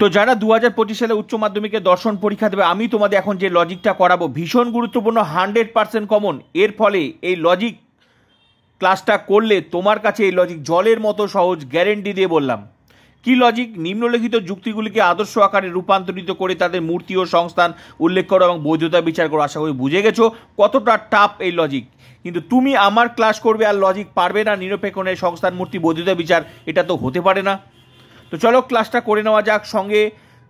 তো যারা 2025 সালে উচ্চ মাধ্যমিকে দর্শন পরীক্ষা দেবে, আমি তোমাদের এখন যে লজিকটা করাবো ভীষণ গুরুত্বপূর্ণ, 100% কমন। এর ফলে এই লজিক ক্লাসটা করলে তোমার কাছে এই লজিক জলের মতো সহজ, গ্যারেন্টি দিয়ে বললাম। কি লজিক? নিম্নলিখিত যুক্তিগুলিকে আদর্শ আকারে রূপান্তরিত করে তাদের মূর্তি ও সংস্থান উল্লেখ করো এবং বৈধতা বিচার করো। আশা করি বুঝে গেছো কতটা টাফ এই লজিক। কিন্তু তুমি আমার ক্লাস করবে আর লজিক পারবে না, নিরপেক্ষ ন্যায়, সংস্থান, মূর্তি, বৈধতা বিচার, এটা তো হতে পারে না। তো চলো ক্লাসটা করে নেওয়া যাক। সঙ্গে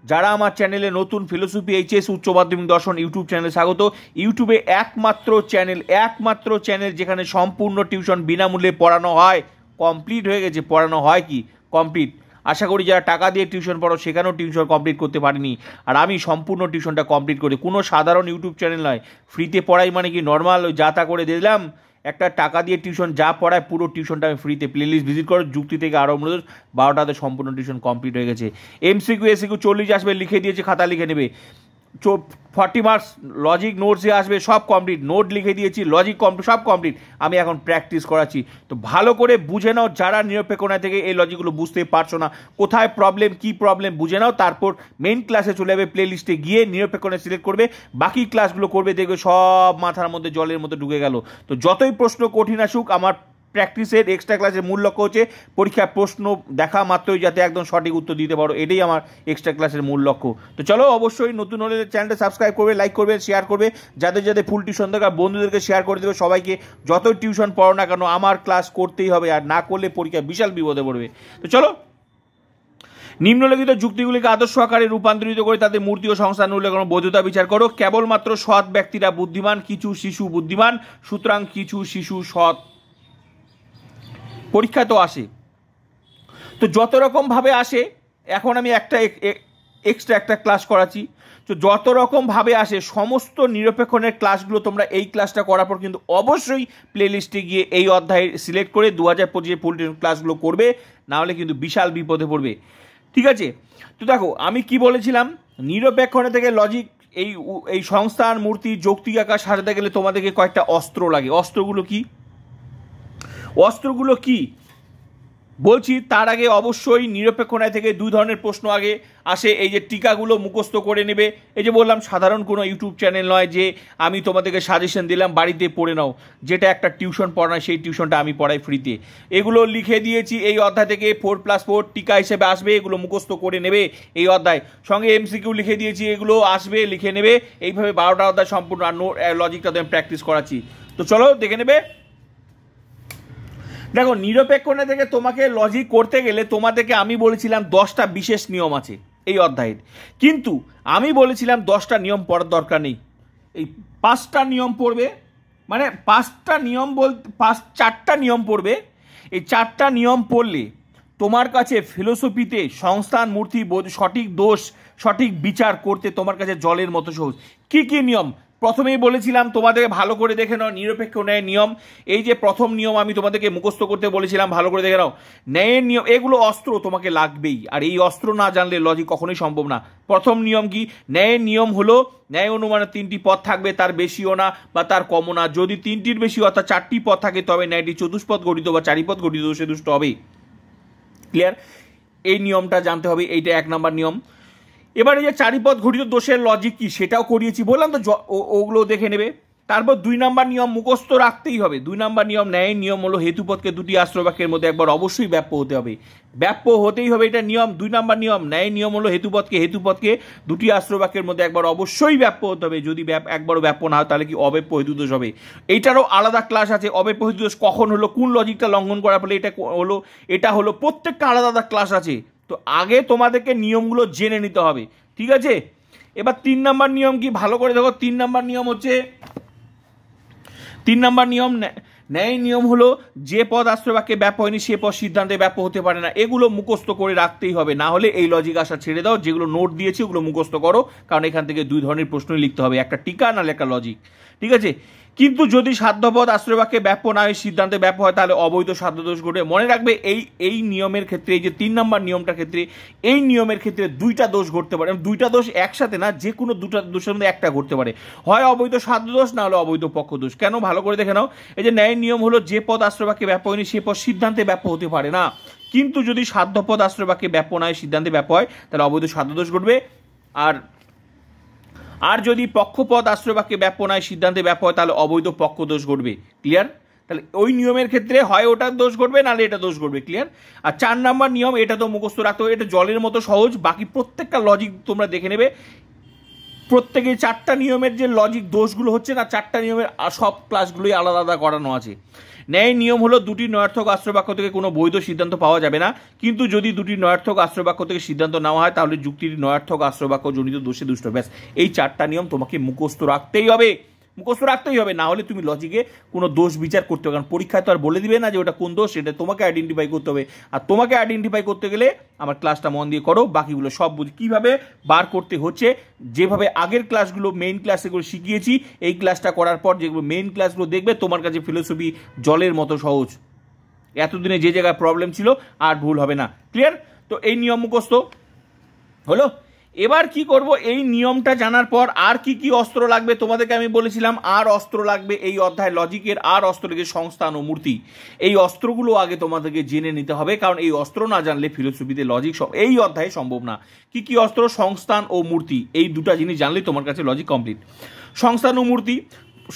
যারা আমার চ্যানেলে নতুন, ফিলোসফি এইচএস উচ্চ মাধ্যমিক দর্শন ইউটিউব চ্যানেলে স্বাগত। ইউটিউবে একমাত্র চ্যানেল যেখানে সম্পূর্ণ টিউশন বিনামূল্যে পড়ানো হয়। কমপ্লিট হয়ে গেছে, পড়ানো হয় কি কমপ্লিট। আশা করি যারা টাকা দিয়ে টিউশন পড়ো সেখানেও টিউশন কমপ্লিট করতে পারিনি, আর আমি সম্পূর্ণ টিউশনটা কমপ্লিট করি। কোনো সাধারণ ইউটিউব চ্যানেল নয়, ফ্রিতে পড়াই মানে কি নর্মাল ওই যা তা করে দিলাম। একটা টাকা দিয়ে টিউশন যা পড়ায় পুরো টিউশনটা আমি ফ্রিতে। প্লেলিস্ট ভিজিট করো, যুক্তি থেকে আরও 12টাতে সম্পূর্ণ টিউশন কমপ্লিট হয়ে গেছে। এমসিকিউ এসিকিউ 40 আসবে, লিখে দিয়েছে, খাতা লিখে নেবে। 40 মার্কস লজিক নোটসে আসবে, সব কমপ্লিট। নোট লিখে দিয়েছি, লজিক কমপ্লিট, সব কমপ্লিট। আমি এখন প্র্যাকটিস করাচ্ছি। তো ভালো করে বুঝে নাও, যারা নিরপেক্ষ ন্যায় থেকে এই লজিকগুলো বুঝতে পারছো না, কোথায় প্রবলেম, কি প্রবলেম বুঝে নাও। তারপর মেইন ক্লাসে চলে যাবে, প্লে লিস্টে গিয়ে নিরপেক্ষ ন্যায় সিলেক্ট করবে, বাকি ক্লাসগুলো করবে, দেখবে সব মাথার মধ্যে জলের মধ্যে ঢুকে গেল। তো যতই প্রশ্ন কঠিন আসুক, আমার প্র্যাকটিসের এক্সট্রা ক্লাসের মূল লক্ষ্য হচ্ছে পরীক্ষার প্রশ্ন দেখা মাত্রই যাতে একদম সঠিক উত্তর দিতে পারো, এটাই আমার এক্সট্রা ক্লাসের মূল লক্ষ্য। তো চলো, অবশ্যই নতুন হলে চ্যানেলটা সাবস্ক্রাইব করবে, লাইক করবে, শেয়ার করবে। যাদের ফুল টিউশন দরকার বন্ধুদেরকে শেয়ার করে দেবে। সবাইকে যতই টিউশন পড়ো না কেন আমার ক্লাস করতেই হবে, আর না করলে পরীক্ষা বিশাল বিপদে পড়বে। তো চলো, নিম্নলিখিত যুক্তিগুলিকে আদর্শ আকারে রূপান্তরিত করে তাদের মূর্তি ও সংস্থান উল্লেখ করো, বৈধতা বিচার করো। কেবলমাত্র সৎ ব্যক্তিরা বুদ্ধিমান, কিছু শিশু বুদ্ধিমান, সুতরাং কিছু শিশু সৎ। পরীক্ষা তো আসে, তো যত রকম ভাবে আসে, এখন আমি এক্সট্রা একটা ক্লাস করাচ্ছি। তো যত রকম ভাবে আসে সমস্ত নিরপেক্ষণের ক্লাসগুলো তোমরা এই ক্লাসটা করার পর কিন্তু অবশ্যই প্লে লিস্টে গিয়ে এই অধ্যায় সিলেক্ট করে 2025 পলিটিক্যাল ক্লাসগুলো করবে, না হলে কিন্তু বিশাল বিপদে পড়বে। ঠিক আছে? তো দেখো আমি কি বলেছিলাম, নিরপেক্ষণে থেকে লজিক এই সংস্থান, মূর্তি, যৌক্তিক আকার সাজাতে গেলে তোমাদেরকে কয়েকটা অস্ত্র লাগে। অস্ত্রগুলো কি বলছি তার আগে অবশ্যই নিরপেক্ষ ন্যায় থেকে দুই ধরনের প্রশ্ন আগে আসে। এই যে টিকাগুলো মুখস্থ করে নেবে, এই যে বললাম সাধারণ কোনো ইউটিউব চ্যানেল নয় যে আমি তোমাদেরকে সাজেশন দিলাম বাড়িতে পড়ে নাও, যেটা একটা টিউশন পড়ায়, সেই টিউশনটা আমি পড়াই ফ্রিতে। এগুলো লিখে দিয়েছি, এই অধ্যায় থেকে 4+4 টিকা হিসেবে আসবে, এগুলো মুখস্থ করে নেবে এই অধ্যায়। সঙ্গে এমসিকিউ লিখে দিয়েছি, এগুলো আসবে, লিখে নেবে। এইভাবে 12টা অধ্যায় সম্পূর্ণ লজিকটা আমি প্র্যাকটিস করাচ্ছি। তো চলো দেখে নেবে। দেখো, নিরপেক্ষ ন্যায় থেকে তোমাকে লজিক করতে গেলে তোমাদেরকে আমি বলেছিলাম 10টা বিশেষ নিয়ম আছে এই অধ্যায়ের, কিন্তু আমি বলেছিলাম 10টা নিয়ম পড়ার দরকার নেই, এই 5টা নিয়ম পড়বে। মানে 4টা নিয়ম পড়বে। এই 4টা নিয়ম পড়লে তোমার কাছে ফিলোসফিতে সংস্থান, মূর্তি, সঠিক দোষ, সঠিক বিচার করতে তোমার কাছে জলের মতো সহজ। কি কি নিয়ম? প্রথমেই বলেছিলাম তোমাদের ভালো করে দেখে নাও, নিরপেক্ষ ন্যায় নিয়ম। এই যে প্রথম নিয়ম আমি তোমাদেরকে মুখস্থ করতে বলেছিলাম, ভালো করে দেখে নাও। ন্যায়ের নিয়ম, এগুলো অস্ত্র তোমাকে লাগবেই, আর এই অস্ত্র না জানলে লজিক কখনোই সম্ভব না। প্রথম নিয়ম কি? ন্যায়ের নিয়ম হলো ন্যায় অনুমানে 3টি পদ থাকবে, তার বেশিও না বা তার কমও না। যদি 3টির বেশি অর্থাৎ 4টি পদ থাকে তবে ন্যায়টি চতুষ্পদ গঠিত বা চারিপদ গঠিত সে দুষ্ট হবে। ক্লিয়ার? এই নিয়মটা জানতে হবে, এইটা 1 নম্বর নিয়ম। এবারে যে চারিপদ ঘটিত দোষের লজিক কি সেটাও করিয়েছি, বললাম তো, ওগুলো দেখে নেবে। তারপর 2 নম্বর নিয়ম মুখস্থ রাখতেই হবে। 2 নম্বর নিয়ম, ন্যায়ের নিয়ম হলো হেতুপদকে দুটি আশ্রবাক্যের মধ্যে একবার অবশ্যই ব্যাপ্য হতে হবে, ব্যাপ্য হতেই হবে, এটা নিয়ম। 2 নম্বর নিয়ম, ন্যায়ের নিয়ম হলো হেতুপদকে দুটি আশ্রবাক্যের মধ্যে একবার অবশ্যই ব্যাপ্য হতে হবে। যদি একবারও ব্যাপ্য না হয় তাহলে কি অব্যাপ্য হেতুদোষ হবে। এইটারও আলাদা ক্লাস আছে, অব্যাপ্য হেতুদোষ কখন হলো, কোন লজিকটা লঙ্ঘন করার ফলে এটা হলো প্রত্যেকটা আলাদা আলাদা ক্লাস আছে। তো আগে তোমাদেরকে নিয়মগুলো জেনে নিতে হবে, ঠিক আছে? এবার 3 নম্বর নিয়ম কি, ভালো করে দেখো। 3 নম্বর নিয়ম হচ্ছে, 3 নম্বর নিয়ম, ন্যায় নিয়ম হলো যে পদ আশ্রয়বাক্যে ব্যাপ্য হয়নি সে পদ সিদ্ধান্তে ব্যাপ্য হতে পারে না। এগুলো মুখস্থ করে রাখতেই হবে, না হলে এই লজিক আসা ছেড়ে দাও। যেগুলো নোট দিয়েছি ওগুলো মুখস্থ করো, কারণ এখান থেকে 2 ধরনের প্রশ্নই লিখতে হবে, একটা টিকা নাহলে একটা লজিক, ঠিক আছে? কিন্তু যদি সাধ্যপদ আশ্রয়বাক্যে ব্যাপ্য না হয় সিদ্ধান্তে ব্যাপ্য হয় তাহলে অবৈধ সাধ্যদোষ ঘটে। মনে রাখবে এই নিয়মের ক্ষেত্রে, এই যে 3 নম্বর নিয়মটার ক্ষেত্রে, এই নিয়মের ক্ষেত্রে 2টা দোষ ঘটতে পারে। 2টা দোষ একসাথে না, যে কোনো 2টা দোষের মধ্যে একটা ঘটতে পারে, হয় অবৈধ সাধ্যদোষ না হলে অবৈধ পক্ষদোষ। কেন? ভালো করে দেখে নাও। এই যে ন্যায়ের নিয়ম হলো যে পদ আশ্রয়বাক্যে ব্যাপ্য হয়নি সে পদ সিদ্ধান্তে ব্যাপ্য হতে পারে না। কিন্তু যদি সাধ্যপদ আশ্রয় বাক্যে ব্যাপ্য নয় সিদ্ধান্তে ব্যাপ্য হয় তাহলে অবৈধ সাধ্যদোষ ঘটবে। আর যদি পক্ষপদ আশ্রয় বাক্যে ব্যাপ্য নয় সিদ্ধান্তে ব্যাপ্য হয় তাহলে অবৈধ পক্ষদোষ ঘটবে। ক্লিয়ার? তাহলে ওই নিয়মের ক্ষেত্রে হয় ওটার দোষ ঘটবে নাহলে এটা দোষ ঘটবে। ক্লিয়ার? আর 4 নম্বর নিয়ম, এটা তো মুখস্থ রাখতে হবে, এটা জলের মতো সহজ, বাকি প্রত্যেকটা লজিক তোমরা দেখে নেবে। প্রত্যেকে 4টা নিয়মের যে লজিক দোষগুলো হচ্ছে না, 4টা নিয়মের সব ক্লাসগুলোই আলাদা আলাদা করানো আছে। ন্যায় নিয়ম হলো দুটি নয়ার্থক আশ্রয় বাক্য থেকে কোনো বৈধ সিদ্ধান্ত পাওয়া যাবে না, কিন্তু যদি দুটি নয়ার্থক আশ্রয় বাক্য থেকে সিদ্ধান্ত নেওয়া হয় তাহলে যুক্তির নয়ার্থক আশ্রয় বাক্য জনিত দোষে দুষ্ট। ব্যাস, এই 4টা নিয়ম তোমাকে মুখস্থ রাখতেই হবে, মুখস্থ রাখতেই হবে, না হলে তুমি লজিকে কোনো দোষ বিচার করতে হবে। কারণ পরীক্ষায় তো আর বলে দিবে না যে ওটা কোন দোষ, সেটা তোমাকে আইডেন্টিফাই করতে হবে। আর তোমাকে আইডেন্টিফাই করতে গেলে আমার ক্লাসটা মন দিয়ে করো, বাকিগুলো সব বুঝি কীভাবে বার করতে হচ্ছে। যেভাবে আগের ক্লাসগুলো মেইন ক্লাসেগুলো শিখিয়েছি, এই ক্লাসটা করার পর যেগুলো মেইন ক্লাসগুলো দেখবে তোমার কাছে ফিলোসফি জলের মতো সহজ। এতদিনে যে জায়গায় প্রবলেম ছিল আর ভুল হবে না। ক্লিয়ার? তো এই নিয়ম মুখস্থ হলো। এবার কি করব, এই নিয়মটা জানার পর আর কি কি অস্ত্র লাগবে তোমাদেরকে আমি বলেছিলাম। আর অস্ত্র লাগবে এই অধ্যায় লজিকের, আর অস্ত্র লেগে সংস্থান ও মূর্তি। এই অস্ত্রগুলো আগে তোমাদেরকে জেনে নিতে হবে, কারণ এই অস্ত্র না জানলে ফিলোসফিতে লজিক এই অধ্যায়ে সম্ভব না। কি কি অস্ত্র? সংস্থান ও মূর্তি, এই দুটা জিনিস জানলেই তোমার কাছে লজিক কমপ্লিট। সংস্থান ও মূর্তি,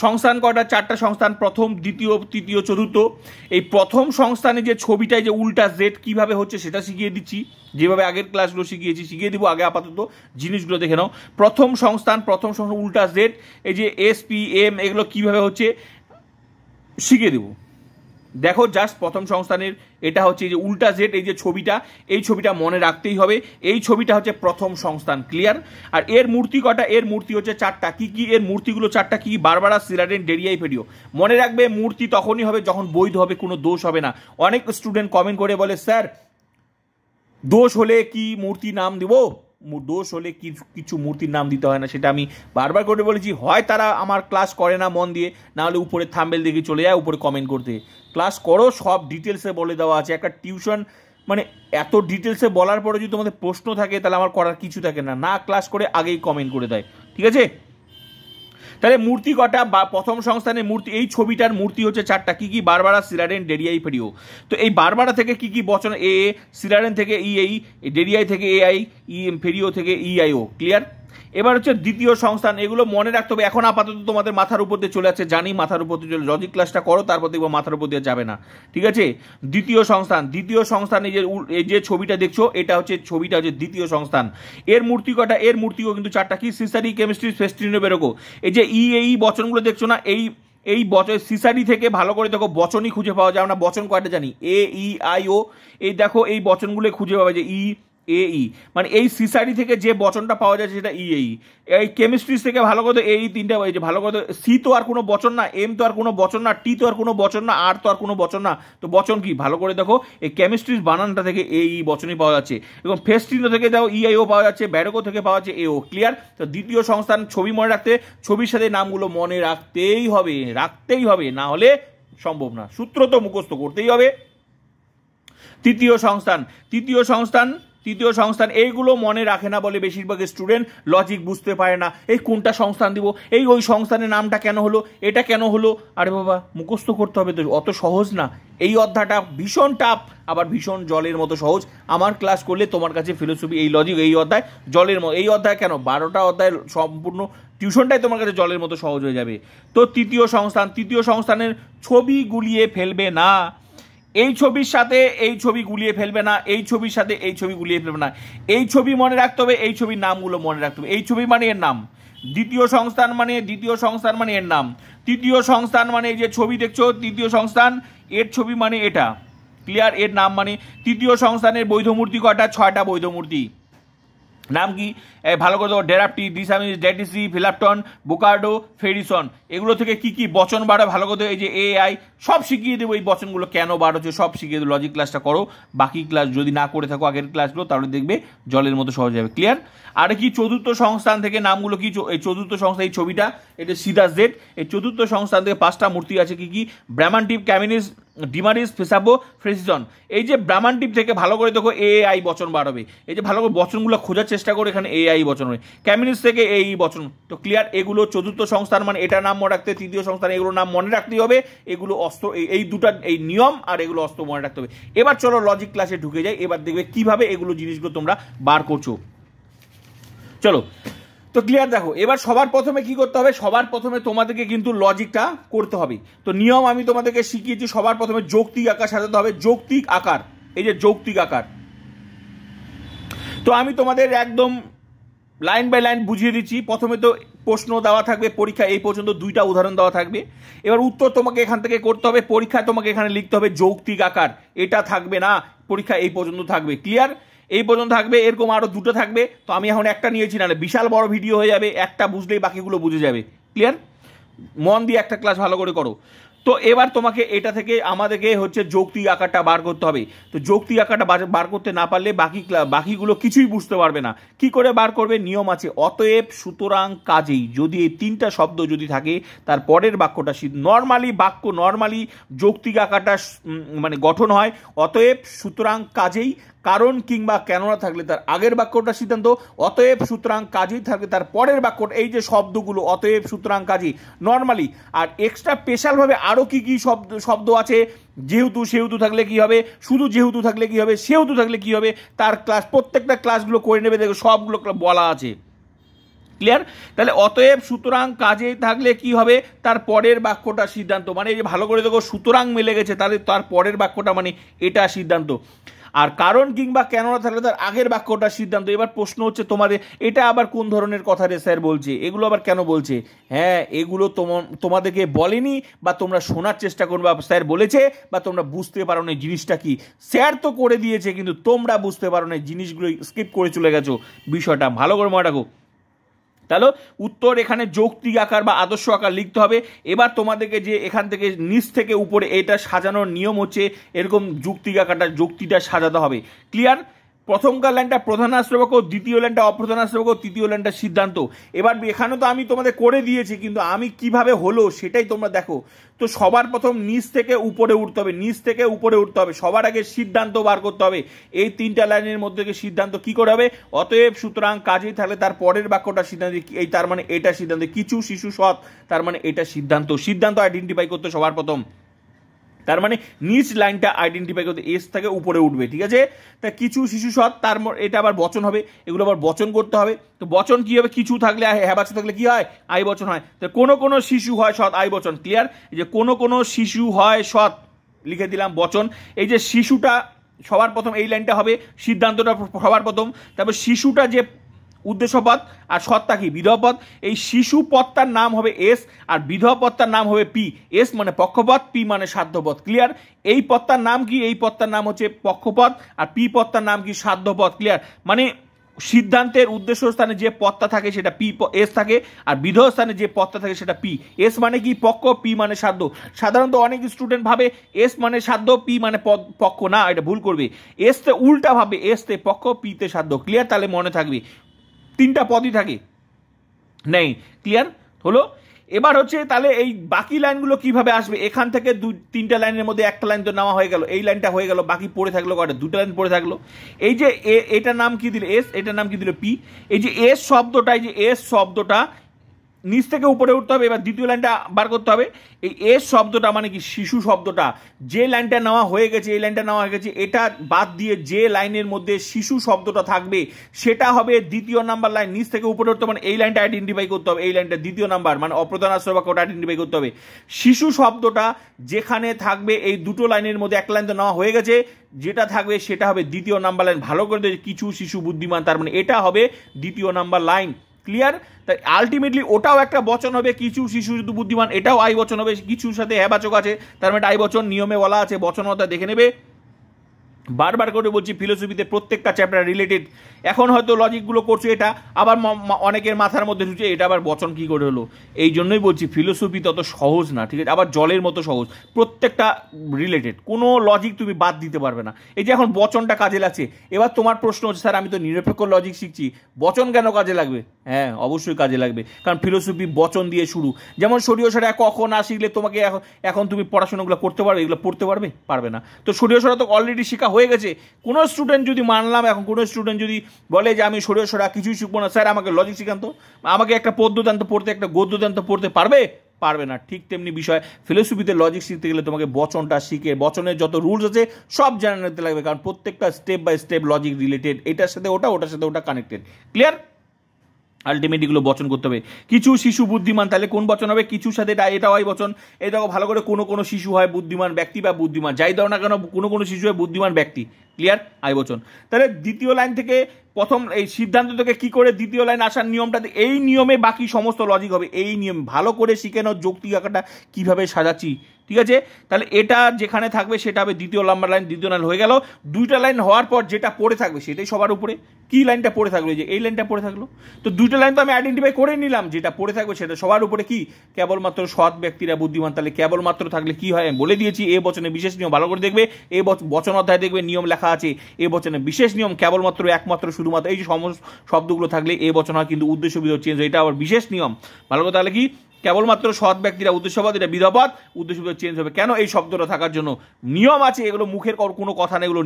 সংস্থান কয়টা? 4টা সংস্থান, প্রথম, দ্বিতীয়, তৃতীয়, চতুর্থ। এই প্রথম সংস্থানে যে ছবিটায় যে উল্টা জেড কিভাবে হচ্ছে সেটা শিখিয়ে দিচ্ছি, যেভাবে আগের ক্লাসগুলো শিখিয়ে দিব। আগে আপাতত জিনিসগুলো দেখে নাও। প্রথম সংস্থান উল্টা জেড, এই যে এস পি এম এগুলো কিভাবে হচ্ছে শিখিয়ে দেবো। দেখো জাস্ট প্রথম সংস্থানের এটা হচ্ছে এই যে উল্টা জেড, এই যে ছবিটা, এই ছবিটা মনে রাখতেই হবে। এই ছবিটা হচ্ছে প্রথম সংস্থান। ক্লিয়ার? আর এর মূর্তি কটা? এর মূর্তি হচ্ছে 4টা। কি কি এর মূর্তিগুলো? 4টা কি? বারবারাস, সিলাডেন, ডেরিয়াই, ফেডিও। মনে রাখবে মূর্তি তখনই হবে যখন বৈধ হবে, কোনো দোষ হবে না। অনেক স্টুডেন্ট কমেন্ট করে বলে স্যার দোষ হলে কি মূর্তি নাম দিব? দোষ হলে কিছু মূর্তির নাম দিতে হয় না, সেটা আমি বারবার করে বলেছি। হয় তারা আমার ক্লাস করে না মন দিয়ে, না হলে উপরে থাম্বেল দেখে চলে যায় উপরে কমেন্ট করতে। ক্লাস করো, সব ডিটেলসে বলে দেওয়া আছে। একটা টিউশন মানে এত ডিটেলসে বলার পরে যদি তোমাদের প্রশ্ন থাকে তাহলে আমার করার কিছু থাকে না, না ক্লাস করে আগেই কমেন্ট করে দেয়। ঠিক আছে? তাহলে মূর্তি কটা? বা প্রথম সংস্থানের মূর্তি, এই ছবিটার মূর্তি হচ্ছে 4টা। কি কি? বারবারা, সিলাডেন, ডেরিয়াই, ফেডিও। তো এই বারবারা থেকে কি কি বচন? এ, সিলাডেন থেকে ইএই, ডেরিয়াই থেকে এআই, ফেডিও থেকে ইআইও। ক্লিয়ার? এবার হচ্ছে দ্বিতীয় সংস্থান, এগুলো মনে রাখতে হবে। এখন আপাতত তোমাদের মাথার উপর দিয়ে চলে যাচ্ছে, জানি মাথার উপর দিয়ে লজিক ক্লাসটা করো, তারপর দেখবো মাথার উপর দিয়ে যাবে না। ঠিক আছে? দ্বিতীয় সংস্থান এই যে ছবিটা দেখছো, এটা হচ্ছে ছবিটা হচ্ছে দ্বিতীয় সংস্থান। এর মূর্তি কটা? এর মূর্তিও কিন্তু 4টা। কি? সিসারি, কেমিস্ট্রি, ফেস্টিনো, বেরোকো। এই যে এই বচনগুলো দেখছো না, এই বচন সিসারি থেকে ভালো করে দেখো, বচনই খুঁজে পাওয়া যায় না। বচন কয়টা জানি? এ, ই, আই, ও। এই দেখো এই বচনগুলো খুঁজে পাওয়া যায় এই মানে এই সিসারি থেকে যে বচনটা পাওয়া যায় সেটা এই কেমিস্ট্রি থেকে ভালো করে এই 3টা, এই যে ভালো করে, সি তো আর কোনো বচন না, এম তো আর কোনো বচন না, টি তো আর কোনো বচন না, আর তো আর কোনো বচন না। তো বচন কি? ভালো করে দেখো, এই কেমিস্ট্রির বানানটা থেকে এই বচনই পাওয়া যাচ্ছে, এবং ফেস্টিনো থেকে দেখো ইআইও পাওয়া যাচ্ছে, ব্যারোকো থেকে পাওয়া যাচ্ছে এও। ক্লিয়ার? তো দ্বিতীয় সংস্থান ছবি মনে রাখতে, ছবির সাথে নামগুলো মনে রাখতেই হবে, না হলে সম্ভব না। সূত্র তো মুখস্থ করতেই হবে। তৃতীয় সংস্থান এইগুলো মনে রাখে না বলে বেশিরভাগ স্টুডেন্ট লজিক বুঝতে পারে না। এই কোনটা সংস্থান দিব, ওই সংস্থানের নামটা কেন হলো, এটা কেন হলো? আরে বাবা মুখস্থ করতে হবে তো, অত সহজ না। এই অধ্যায়টা ভীষণ টাফ, আবার ভীষণ জলের মতো সহজ। আমার ক্লাস করলে তোমার কাছে ফিলোসফি, এই লজিক, এই অধ্যায় জলের মতো। এই অধ্যায় কেন 12টা অধ্যায় সম্পূর্ণ টিউশনটাই তোমার কাছে জলের মতো সহজ হয়ে যাবে। তো তৃতীয় সংস্থানের ছবি গুলিয়ে ফেলবে না। এই ছবির সাথে এই ছবি গুলিয়ে ফেলবে না, এই ছবির সাথে এই ছবি গুলিয়ে ফেলবে না। এই ছবি মনে রাখতে হবে, এই ছবির নামগুলো মনে রাখতে হবে। এই ছবি মানে এর নাম, দ্বিতীয় সংস্থান মানে এর নাম, তৃতীয় সংস্থান মানে এই যে ছবি দেখছো, তৃতীয় সংস্থান এর ছবি মানে এটা। ক্লিয়ার? এর নাম মানে তৃতীয় সংস্থানের বৈধ মূর্তি কয়টা? 6টা বৈধ মূর্তি। নাম কি? ভালো করে দেখো, ডেরাপ্টি, ডিসামিস, ডেটিসি, ফিলাপটন, বোকার্ডো, ফেরিসন। এগুলো থেকে কি কি বচন বার হয় ভালো করে, এই যে এআই সব শিখিয়ে দেবো। এই বচনগুলো কেন বার হচ্ছে সব শিখিয়ে দেবো। লজিক ক্লাসটা করো, বাকি ক্লাস যদি না করে থাকো আগের ক্লাসগুলো, তাহলে দেখবে জলের মতো সহজ যাবে। ক্লিয়ার? আর কি চতুর্থ সংস্থান থেকে নামগুলো কি? এই চতুর্থ সংস্থা, এই ছবিটা, এটা সিধা জেড। এই চতুর্থ সংস্থান থেকে 5টা মূর্তি আছে। কি কি? ব্রাহ্মণটিপ, ক্যামিনিস, ডিমারিস ফেসাবো ফ্রেসিজন, এই যে ব্রাহ্মণদ্বীপ থেকে ভালো করে দেখো এ আই বচন বার হবে, এই যে ভালো করে বচনগুলো খোঁজার চেষ্টা করে এখানে এ আই বচন হবে, ক্যামিনিস থেকে এই বচন। তো ক্লিয়ার, এগুলো চতুর্থ সংস্থান মানে এটা নাম মনে রাখতে, তৃতীয় সংস্থান এগুলো নাম মনে রাখতেই হবে, এগুলো অস্ত্র, এই দুটা এই নিয়ম আর এগুলো অস্ত্র মনে রাখতে হবে। এবার চলো লজিক ক্লাসে ঢুকে যাই, এবার দেখবে কিভাবে এগুলো জিনিসগুলো তোমরা বার করছো। চলো, তো ক্লিয়ার দেখো, এবার সবার প্রথমে কি করতে হবে, সবার প্রথমে তোমাদেরকে কিন্তু লজিকটা করতে হবে। তো নিয়ম আমি তোমাদেরকে শিখিয়েছি, সবার প্রথমে যৌক্তিক আকার সাজাতে হবে, যৌক্তিক আকার, এই যে যৌক্তিক আকার। তো আমি তোমাদের একদম লাইন বাই লাইন বুঝিয়ে দিচ্ছি। প্রথমে তো প্রশ্ন দেওয়া থাকবে, পরীক্ষা এই পর্যন্ত 2টা উদাহরণ দেওয়া থাকবে, এবার উত্তর তোমাকে এখান থেকে করতে হবে, পরীক্ষায় তোমাকে এখানে লিখতে হবে যৌক্তিক আকার, এটা থাকবে না, পরীক্ষা এই পর্যন্ত থাকবে। ক্লিয়ার, এই পর্যন্ত থাকবে, এরকম আরো 2টো থাকবে। তো আমি এখন একটা নিয়েছি, না বিশাল বড় ভিডিও হয়ে যাবে, একটা বুঝলেই বাকিগুলো বুঝে যাবে। ক্লিয়ার, মন দিয়ে একটা ক্লাস ভালো করে করো। তো এবার তোমাকে এটা থেকে আমাদেরকে হচ্ছে যৌক্তিক আকারটা বার করতে হবে। তো যৌক্তিক আকারটা বার করতে না পারলে বাকিগুলো কিছুই বুঝতে পারবে না। কি করে বার করবে, নিয়ম আছে, অতএব সুতরাং কাজেই, যদি এই 3টা শব্দ যদি থাকে তার পরের বাক্যটা নর্মালি যৌক্তিক আকারটা মানে গঠন হয় অতএব সুতরাং কাজেই, কারণ কিংবা কেননা থাকলে তার আগের বাক্যটা সিদ্ধান্ত, অতএব সুতরাং কাজেই থাকলে তার পরের বাক্যটা, এই যে শব্দগুলো অতএব সুতরাং কাজেই নর্মালি। আর এক্সট্রা স্পেশালভাবে আরও কি কি শব্দ আছে, যেহেতু সেহেতু থাকলে কি হবে, শুধু যেহেতু থাকলে কি হবে, সেহেতু থাকলে কি হবে, তার ক্লাস প্রত্যেকটা ক্লাসগুলো করে নেবে, দেখো সবগুলো বলা আছে। ক্লিয়ার, তাহলে অতএব সুতরাং কাজেই থাকলে কি হবে, তার পরের বাক্যটা সিদ্ধান্ত, মানে এই যে ভালো করে দেখো সুতরাং মিলে গেছে, তাহলে তার পরের বাক্যটা মানে এটা সিদ্ধান্ত। আর কারণ কিংবা কেননা থাকলে তার আগের বাক্যটা সিদ্ধান্ত। এবার প্রশ্ন হচ্ছে তোমাদের, এটা আবার কোন ধরনের কথা রে স্যার বলছে, এগুলো আবার কেন বলছে? হ্যাঁ, এগুলো তোমাদেরকে বলেনি, বা তোমরা শোনার চেষ্টা করবে, বা স্যার বলেছে, বা তোমরা বুঝতে পারো না জিনিসটা কি। স্যার তো করে দিয়েছে, কিন্তু তোমরা বুঝতে পারো না, জিনিসগুলো স্কিপ করে চলে গেছো, বিষয়টা ভালো করে মনে রাখো। তাহলে উত্তর এখানে যৌক্তিক আকার বা আদর্শ আকার লিখতে হবে। এবার তোমাদেরকে যে এখান থেকে নিচ থেকে উপরে এটা সাজানোর নিয়ম হচ্ছে এরকম যৌক্তিক আকারটা, যুক্তিটা সাজাতে হবে। ক্লিয়ার, প্রথমকার লাইনটা প্রধানাশ্রবাক্য, দ্বিতীয় লাইনটা অপ্রধানাশ্রবাক্য, তৃতীয় লাইনটা সিদ্ধান্ত। এবার এখানে তো আমি তোমাদের করে দিয়েছি, কিন্তু আমি কিভাবে হলো সেটাই তোমরা দেখো। তো সবার প্রথম নিচ থেকে উপরে উঠতে হবে, নিচ থেকে উপরে উঠতে হবে, সবার আগে সিদ্ধান্ত বার করতে হবে। এই 3টা লাইনের মধ্যে সিদ্ধান্ত কি করে হবে, অতএব সুতরাং কাজেই থাকলে তার পরের বাক্যটা সিদ্ধান্ত, এই তার মানে এটা সিদ্ধান্ত, কিছু শিশু সৎ, তার মানে এটা সিদ্ধান্ত। সিদ্ধান্ত আইডেন্টিফাই করতে সবার প্রথম, তার মানে নিচ লাইনটা আইডেন্টিফাই করতে এস থেকে উপরে উঠবে। ঠিক আছে, তা কিছু শিশু সৎ, তার এটা আবার বচন হবে, এগুলো আবার বচন করতে হবে। তো বচন কি হবে, কিছু থাকলে হ্যাবাচ্য থাকলে কি হয়, আই বচন হয়। তো কোনো শিশু হয় সৎ, আই বচন। ক্লিয়ার, এই যে কোনো শিশু হয় সৎ, লিখে দিলাম বচন। এই যে শিশুটা সবার প্রথম, এই লাইনটা হবে সিদ্ধান্তটা সবার প্রথম। তারপর শিশুটা যে উদ্দেশ্যপদ, আর সত্তা কি বিধপদ। এই শিশু পদটার নাম হবে এস, আর বিধপদটার নাম হবে পি। এস মানে পক্ষপদ, পি মানে সাধ্যপদ। ক্লিয়ার, এই পদটার নাম কি, এই পদটার নাম হচ্ছে পক্ষপদ, আর পি পদটার নাম কি সাধ্যপদ। ক্লিয়ার, মানে সিদ্ধান্তের উদ্দেশ্য স্থানে যে পদটা থাকে সেটা পি এস থাকে, আর বিধ স্থানে যে পদটা থাকে সেটা পি। এস মানে কি পক্ষ, পি মানে সাধ্য। সাধারণত অনেক স্টুডেন্ট ভাবে এস মানে সাধ্য, পি মানে পক্ষ, না, এটা ভুল করবে। এস তে উল্টা ভাবে, এস তে পক্ষ, পি তে সাধ্য। ক্লিয়ার, তাহলে মনে থাকবে 3টা পদই থাকে নেই। ক্লিয়ার হলো, এবার হচ্ছে তাহলে এই বাকি লাইনগুলো কিভাবে আসবে, এখান থেকে 3টা লাইনের মধ্যে একটা লাইন তো নেওয়া হয়ে গেল, এই লাইনটা হয়ে গেল, বাকি পড়ে থাকলো কয়টা, 2টা লাইন পড়ে থাকলো। এই যে এটার নাম কি দিল এস, এটার নাম কি দিল পি। এই যে এস শব্দটা, এই যে এস শব্দটা নিচ থেকে উপরে উঠতে হবে। এবার দ্বিতীয় লাইনটা বার করতে হবে। এই এস শব্দটা মানে কি, শিশু শব্দটা, যে লাইনটা নেওয়া হয়ে গেছে, এই লাইনটা নেওয়া হয়ে গেছে, এটা বাদ দিয়ে যে লাইনের মধ্যে শিশু শব্দটা থাকবে সেটা হবে দ্বিতীয় নাম্বার লাইন। নিচ থেকে উপরে উঠতে মানে এই লাইনটা আইডেন্টিফাই করতে হবে, এই লাইনটা দ্বিতীয় নাম্বার, মানে অপ্রধান আশ্রবাক্যটা আইডেন্টিফাই করতে হবে। শিশু শব্দটা যেখানে থাকবে, এই 2টো লাইনের মধ্যে একটা লাইন তো নেওয়া হয়ে গেছে, যেটা থাকবে সেটা হবে দ্বিতীয় নাম্বার লাইন। ভালো করে দেখে, কিছু শিশু বুদ্ধিমান, তার মানে এটা হবে দ্বিতীয় নাম্বার লাইন। ক্লিয়ার, তাই আলটিমেটলি ওটাও একটা বচন হবে, কিছু শিশু শুধু বুদ্ধিমান, এটাও আই বচন হবে, কিছুর সাথে হ্যাবাচক আছে, তার মানে আই বচন নিয়মে বলা আছে, বচনতা দেখে নেবে। বারবার করে বলছি ফিলোসফিতে প্রত্যেকটা চ্যাপ্টার রিলেটেড। এখন হয়তো লজিকগুলো করছো, এটা আবার অনেকের মাথার মধ্যে ঢুকছে এটা আবার বচন কী করে হলো। এই জন্যই বলছি ফিলোসফি তত সহজ না, ঠিক আছে, আবার জলের মতো সহজ, প্রত্যেকটা রিলেটেড, কোনো লজিক তুমি বাদ দিতে পারবে না। এই যে এখন বচনটা কাজে লাগছে, এবার তোমার প্রশ্ন হচ্ছে স্যার আমি তো নিরপেক্ষ লজিক শিখছি, বচন কেন কাজে লাগবে? হ্যাঁ অবশ্যই কাজে লাগবে, কারণ ফিলোসফি বচন দিয়ে শুরু। যেমন সরিয় সরা কখন না শিখলে তোমাকে এখন তুমি পড়াশোনাগুলো করতে পারবে, এগুলো পড়তে পারবে? পারবে না। তো সরিয় সরা তো অলরেডি শেখা হয়ে গেছে। কোনো স্টুডেন্ট যদি মানলাম, এখন কোনো স্টুডেন্ট যদি বলে যে আমি সরিয় সরা কিছুই শিখবো না, স্যার আমাকে লজিক শিখান তো, আমাকে একটা পদ্য দেন তো পড়তে, একটা গদ্য দেন তো পড়তে, পারবে? পারবে না। ঠিক তেমনি বিষয় ফিলোসফিতে লজিক শিখতে গেলে তোমাকে বচনটা শিখে বচনের যত রুলস আছে সব জানা নিতে লাগবে, কারণ প্রত্যেকটা step by step logic related, এটার সাথে ওটা, ওটার সাথে ওটা কানেক্টেড। ক্লিয়ার? আলটিমেটলি এগুলো বচন করতে হবে। কিছু শিশু বুদ্ধিমান, তাহলে কোন বচন হবে? কিছুর সাথে এটা হয় বচন। এই দেখো ভালো করে, কোনো শিশু হয় বুদ্ধিমান ব্যক্তি বা বুদ্ধিমান যাই দাও না কেন, কোনো শিশু হয় বুদ্ধিমান ব্যক্তি। ক্লিয়ার? আই বচন। তাহলে দ্বিতীয় লাইন থেকে প্রথম এই সিদ্ধান্ত থেকে কি করে দ্বিতীয় লাইন আসার নিয়মটা, এই নিয়মে বাকি সমস্ত লজিক হবে। এই নিয়ম ভালো করে শিখে নাও, যৌক্তিক আঁকাটা কীভাবে সাজাচ্ছি, ঠিক আছে? তাহলে এটা যেখানে থাকবে সেটা হবে দ্বিতীয় নাম্বার লাইন। দ্বিতীয় লাইন হয়ে গেল। দুইটা লাইন হওয়ার পর যেটা পড়ে থাকবে সেটাই সবার উপরে। কি লাইনটা পড়ে থাকলো? যে এই লাইনটা পড়ে থাকলো। তো দুইটা লাইন তো আমি আইডেন্টিফাই করে নিলাম, যেটা পড়ে থাকবে সেটা সবার উপরে। কি? কেবলমাত্র সৎ ব্যক্তিরা বুদ্ধিমান। তাহলে কেবলমাত্র থাকলে কি হয়? আমি বলে দিয়েছি, এ বচনে বিশেষ নিয়ম। ভালো করে দেখবে, এই বচন অধ্যায় দেখবে নিয়ম লেখা আছে। এ বচনে বিশেষ নিয়ম, কেবলমাত্র, একমাত্র, শুধুমাত্র, এই যে সমস্ত শব্দগুলো থাকলে এ বচন হয়, কিন্তু উদ্দেশ্য বিধেয় চেঞ্জ, এটা আবার বিশেষ নিয়ম। ভালো করে, তাহলে কি? কেবলমাত্র সৎ ব্যক্তিরা উদ্দেশ্যপদ, এটা বিধপদ, উদ্দেশ্য চেঞ্জ হবে। কেন? এই শব্দটা থাকার জন্য নিয়ম আছে। এগুলো মুখের কোনো কথা নেই, এগুলো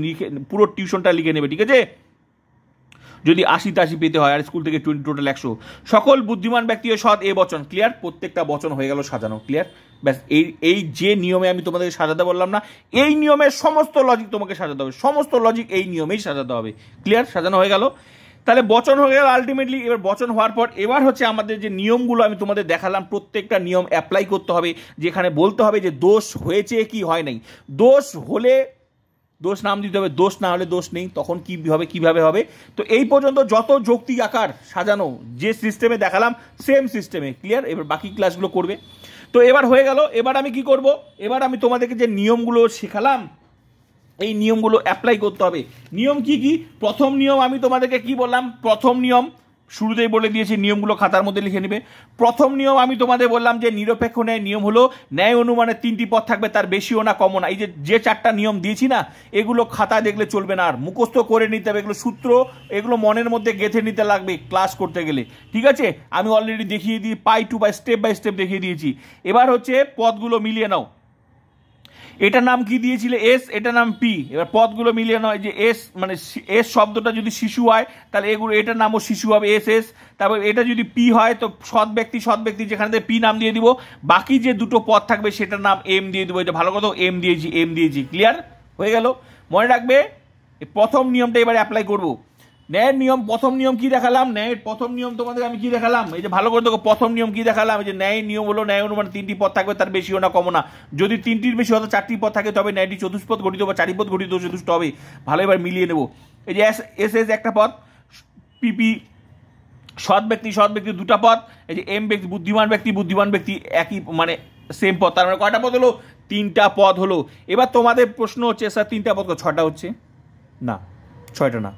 পুরো টিউশনটা লিখে নেবে, ঠিক আছে? যদি 80-80 পেতে হয়, আর স্কুল থেকে 20, টোটাল 100। সকল বুদ্ধিমান ব্যক্তি সৎ, এ বচন। ক্লিয়ার? প্রত্যেকটা বচন হয়ে গেল সাজানো। ক্লিয়ার? ব্যাস, এই যে নিয়মে আমি তোমাদেরকে সাজাতে বললাম না, এই নিয়মের সমস্ত লজিক তোমাকে সাজাতে হবে, সমস্ত লজিক এই নিয়মেই সাজাতে হবে। ক্লিয়ার? সাজানো হয়ে গেল। তাহলে বচন হয়ে গেল আলটিমেটলি। এবার বচন হওয়ার পর এবার হচ্ছে আমাদের যে নিয়মগুলো আমি তোমাদের দেখালাম, প্রত্যেকটা নিয়ম অ্যাপ্লাই করতে হবে। যেখানে বলতে হবে যে দোষ হয়েছে কি হয় নাই, দোষ হলে দোষ নাম দিতে হবে, দোষ না হলে দোষ নেই, তখন কিভাবে হবে। তো এই পর্যন্ত যত যৌক্তিক আকার সাজানো যে সিস্টেমে দেখালাম, সেম সিস্টেমে। ক্লিয়ার? এবার বাকি ক্লাসগুলো করবে। তো এবার হয়ে গেল। এবার আমি কি করব? এবার আমি তোমাদেরকে যে নিয়মগুলো শেখালাম, এই নিয়মগুলো অ্যাপ্লাই করতে হবে। নিয়ম কি কি? প্রথম নিয়ম আমি তোমাদেরকে কি বললাম? প্রথম নিয়ম শুরুতেই বলে দিয়েছি, নিয়মগুলো খাতার মধ্যে লিখে নেবে। প্রথম নিয়ম আমি তোমাদের বললাম যে নিরপেক্ষ ন্যায় নিয়ম হলো ন্যায় অনুমানের 3টি পদ থাকবে, তার বেশিও না কমও না। এই যে 4টা নিয়ম দিয়েছি না, এগুলো খাতায় দেখলে চলবে না, আর মুখস্থ করে নিতে হবে। এগুলো সূত্র, এগুলো মনের মধ্যে গেঁথে নিতে লাগবে ক্লাস করতে গেলে, ঠিক আছে? আমি অলরেডি দেখিয়ে দিই, পাই টু পাই, স্টেপ বাই স্টেপ দেখিয়ে দিয়েছি। এবার হচ্ছে পদগুলো মিলিয়ে নাও। এটার নাম কি দিয়েছিলে? এস, এটার নাম পি। এবার পদগুলো মিলিয়ে নয়, যে এস মানে এস শব্দটা যদি শিশু হয় তাহলে এটার নামও শিশু হবে, এস এস। তারপর এটা যদি পি হয় তো সৎ ব্যক্তি, যেখানে পি নাম দিয়ে দিব। বাকি যে দুটো পদ থাকবে সেটার নাম এম দিয়ে দিব। এটা ভালো কথা, এম দিয়েছি। ক্লিয়ার? হয়ে গেল। মনে রাখবে প্রথম নিয়মটা এবার অ্যাপ্লাই করব। ন্যায়ের নিয়ম, প্রথম নিয়ম কি দেখালাম? ন্যায়ের প্রথম নিয়ম তোমাদের আমি কি দেখালাম? এই যে ভালো করে দেখো, প্রথম নিয়ম কি দেখালাম? এই যে ন্যায়ের নিয়ম হলো ন্যায় অনুমান 3টি পদ থাকবে, তার বেশিও না কমও না। যদি 3টির বেশি হতো 4টি পদ থাকে, তবে ন্যায়টি চতুষ্পদ গঠিত বা 4টি পদ গঠিত চতুষ্ট হবে। ভালো, এবার মিলিয়ে নেব। এই যে এস একটা পদ, পিপি সৎ ব্যক্তি 2টা পদ। এই যে এম ব্যক্তি বুদ্ধিমান ব্যক্তি একই, মানে সেম পদ। তার মানে কয়টা পদ হলো? 3টা পদ হলো। এবার তোমাদের প্রশ্ন হচ্ছে স্যার 3টা পদ 6টা হচ্ছে না, 6টা না,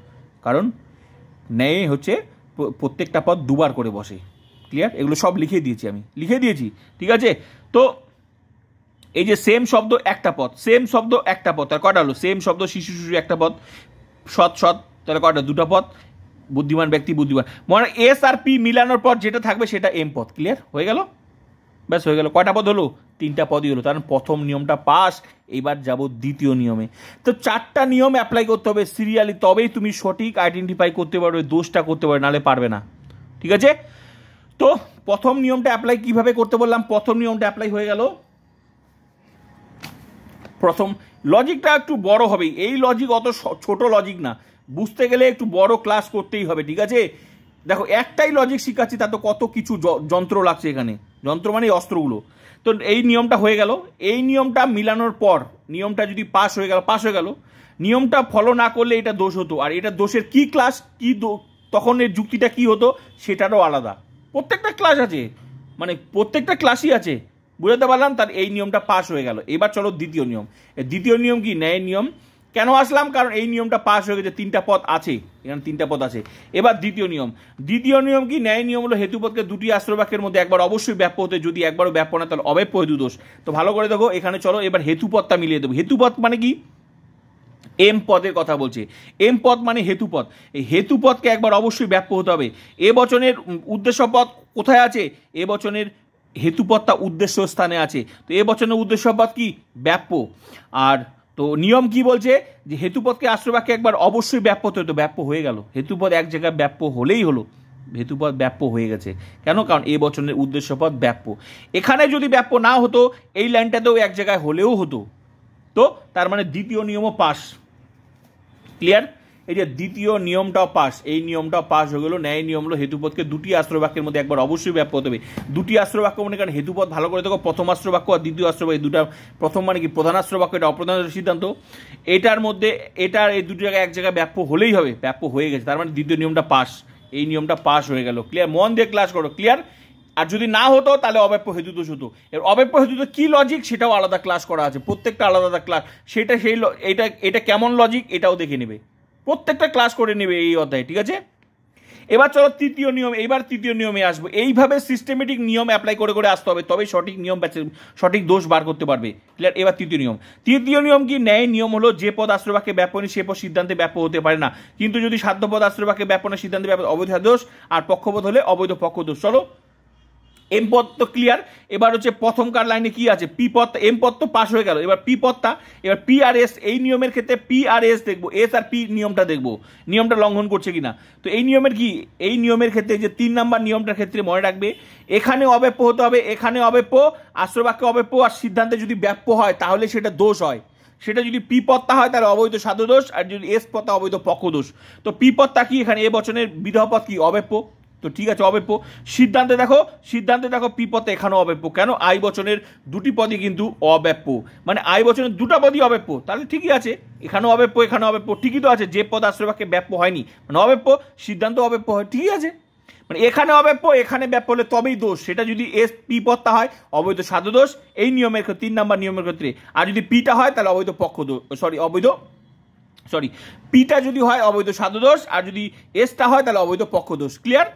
কারণ ন্যায় হচ্ছে প্রত্যেকটা পদ দুবার করে বসে। ক্লিয়ার? এগুলো সব লিখে দিয়েছি, ঠিক আছে? তো এই যে সেম শব্দ একটা পদ, তার কয়টা হলো? সেম শব্দ শিশু একটা পদ, সৎ তাহলে কয়টা? 2টা পদ। বুদ্ধিমান ব্যক্তি মানে এস আর পি মিলানোর পর যেটা থাকবে সেটা এম পদ। ক্লিয়ার? হয়ে গেল। ব্যাস হয়ে গেল। কয়টা পদ হলো? 3টা পদই হলো। কারণ প্রথম নিয়মটা পাস। এইবার যাব দ্বিতীয় নিয়মে। তো 4টা নিয়ম অ্যাপ্লাই করতে হবে সিরিয়ালি, তবেই তুমি সঠিক আইডেন্টিফাই করতে পারবে, দোষটা করতে পারবে, নাহলে পারবে না, ঠিক আছে? তো প্রথম নিয়মটা অ্যাপ্লাই কিভাবে করতে বললাম, প্রথম নিয়মটা অ্যাপ্লাই হয়ে গেল। প্রথম লজিকটা একটু বড় হবে, এই লজিক অত ছোট লজিক না, বুঝতে গেলে একটু বড় ক্লাস করতেই হবে, ঠিক আছে? দেখো একটাই লজিক শিখাচ্ছি, তা তো কত কিছু যন্ত্র লাগছে এখানে, যন্ত্র মানে অস্ত্রগুলো। তো এই নিয়মটা হয়ে গেল। এই নিয়মটা মিলানোর পর নিয়মটা যদি পাস হয়ে গেল, নিয়মটা ফলো না করলে এটা দোষ হতো, আর এটা দোষের কি ক্লাস, কি তখন এর যুক্তিটা কি হতো সেটারও আলাদা। প্রত্যেকটা ক্লাস আছে, মানে প্রত্যেকটা ক্লাসই আছে, বুঝতে পারলাম। তার এই নিয়মটা পাস হয়ে গেল। এবার চলো দ্বিতীয় নিয়ম। দ্বিতীয় নিয়ম কি? ন্যায়ের নিয়ম। কেন আসলাম? কারণ এই নিয়মটা পাস হয়ে গেছে, 3টা পদ আছে, এখানে 3টা পদ আছে। এবার দ্বিতীয় নিয়ম কি? ন্যায় নিয়ম হলো হেতুপদকে দুটি আশ্রয় বাক্যের মধ্যে একবার অবশ্যই ব্যাপ্য হতে, যদি একবারও ব্যাপ্য না তাহলে অব্যাপ্য হেতু দোষ। তো ভালো করে দেখো এখানে, চলো এবার হেতুপদটা মিলিয়ে দেবো। হেতুপদ মানে কি? এম পদের কথা বলছে। এম পদ মানে হেতুপদ। এই হেতুপদকে একবার অবশ্যই ব্যাপ্য হতে হবে। এ বচনের উদ্দেশ্য পদ কোথায় আছে? এ বচনের হেতুপদটা উদ্দেশ্য স্থানে আছে। তো এ বচনের উদ্দেশ্য পদ কি? ব্যাপ্য। আর তো নিয়ম কি বলছে? যে হেতুপদকে আশ্রয়বাক্যে একবার অবশ্যই ব্যাপ্য হতে হতো, ব্যাপ্য হয়ে গেল। হেতুপদ এক জায়গায় ব্যাপ্য হলেই হলো, হেতুপদ ব্যাপ্য হয়ে গেছে। কেন? কারণ এ বচনের উদ্দেশ্য পদ ব্যাপ্য। এখানে যদি ব্যাপ্য না হতো, এই লাইনটাতেও এক জায়গায় হলেও হতো। তো তার মানে দ্বিতীয় নিয়মও পাস। ক্লিয়ার? এই যে দ্বিতীয় নিয়মটাও পাস, এই নিয়মটাও পাস হয়ে গেল। ন্যায় নিয়ম হলো হেতুপদকে দুটি আশ্রয় বাক্যের মধ্যে একবার অবশ্যই ব্যাপ্য হতে হবে। দুটি আশ্রয় বাক্য মানে, কারণ হেতুপদ ভালো করে দেখো, প্রথম আশ্রয় বাক্য আর দ্বিতীয় আশ্রয় বাক্য, দুটা প্রথম মানে কি প্রধান আশ্রয় বাক্য, এটা অপ্রধান সিদ্ধান্ত। এটার মধ্যে এটার এই দুটি জায়গায় এক জায়গায় ব্যাপ্য হলেই হবে, ব্যাপ্য হয়ে গেছে, তার মানে দ্বিতীয় নিয়মটা পাস। এই নিয়মটা পাস হয়ে গেল। ক্লিয়ার? মন দিয়ে ক্লাস করো। ক্লিয়ার? আর যদি না হতো তাহলে অব্যাপ্য হেতু দোষ হতো। এর অব্যাপ্য হেতু দোষ কি লজিক সেটাও আলাদা ক্লাস করা আছে, প্রত্যেকটা আলাদা আলাদা ক্লাস। সেটা সেই এটা কেমন লজিক এটাও দেখে নেবে, প্রত্যেকটা ক্লাস করে নেবে এই অধ্যায়ে। ঠিক আছে? এবার চলো তৃতীয় নিয়ম। এইবার তৃতীয় নিয়মে আসবো। এইভাবে সিস্টেমেটিক নিয়ম অ্যাপ্লাই করে করে আসতে হবে, তবেই সঠিক নিয়ম সঠিক দোষ বার করতে পারবে। ক্লিয়ার? এবার তৃতীয় নিয়ম কি? ন্যায় নিয়ম হলো যে পদ আশ্রয় বাক্যে ব্যাপ্য নেই সে পদ সিদ্ধান্তে ব্যাপ্য হতে পারে না, কিন্তু যদি সাধ্য পদ আশ্রয় বাক্যে ব্যাপ্য নেই সিদ্ধান্তে ব্যাপ্য অবৈধ দোষ, আর পক্ষপদ হলে অবৈধ পক্ষ দোষ। চলো এম পদ তো ক্লিয়ার। এবার হচ্ছে প্রথমকার লাইনে কি আছে? পি পদ। এম পদ তো পাস হয়ে গেল। এবার পি পদটা, এবার পি আর এস, এই নিয়মের ক্ষেত্রে পি আর এস দেখবো, এস আর পি নিয়মটা দেখবো, নিয়মটা লঙ্ঘন করছে কিনা। তো এই নিয়মের কি? এই নিয়মের ক্ষেত্রে যে 3 নাম্বার নিয়মটার ক্ষেত্রে মনে রাখবে, এখানে অব্যাপ্য হতে হবে, এখানে অব্যাপ্য, আশ্রয় বাক্যে অব্যাপ্য, আর সিদ্ধান্তে যদি ব্যাপ্য হয় তাহলে সেটা দোষ হয়। সেটা যদি পি পদটা হয় তাহলে অবৈধ সাধ্য দোষ, আর যদি এস পদটা অবৈধ পক্ষ দোষ। তো পি পদটা কি? এখানে এ বচনের বিধেয় পদ কি? অব্যাপ্য। তো ঠিক আছে, অব্যাপ্য। সিদ্ধান্তে দেখো পি পদে এখানেও অব্যাপ্য। কেন? আই বচনের দুটি পদই কিন্তু অব্যাপ্য, মানে আই বচনের দুটা পদই অব্যাপ্য, তাহলে ঠিকই আছে, এখানেও অব্যাপ্য এখানেও অব্যাপ্য, ঠিকই তো আছে। যে পদ আশ্রয় বাক্যে ব্যাপ্য হয়নি মানে অব্যাপ্য, সিদ্ধান্ত অব্যাপ্য হয়, ঠিকই আছে। মানে এখানে অব্যাপ্য এখানে ব্যাপ্য হলে তবেই দোষ। সেটা যদি এস পি পদটা হয় অবৈধ সাধ্য দোষ এই নিয়মের 3 নাম্বার নিয়মের ক্ষেত্রে, আর যদি পিটা হয় তাহলে অবৈধ পক্ষ দোষ, পিটা যদি হয় অবৈধ সাধ্য দোষ, আর যদি এসটা হয় তাহলে অবৈধ পক্ষ দোষ। ক্লিয়ার?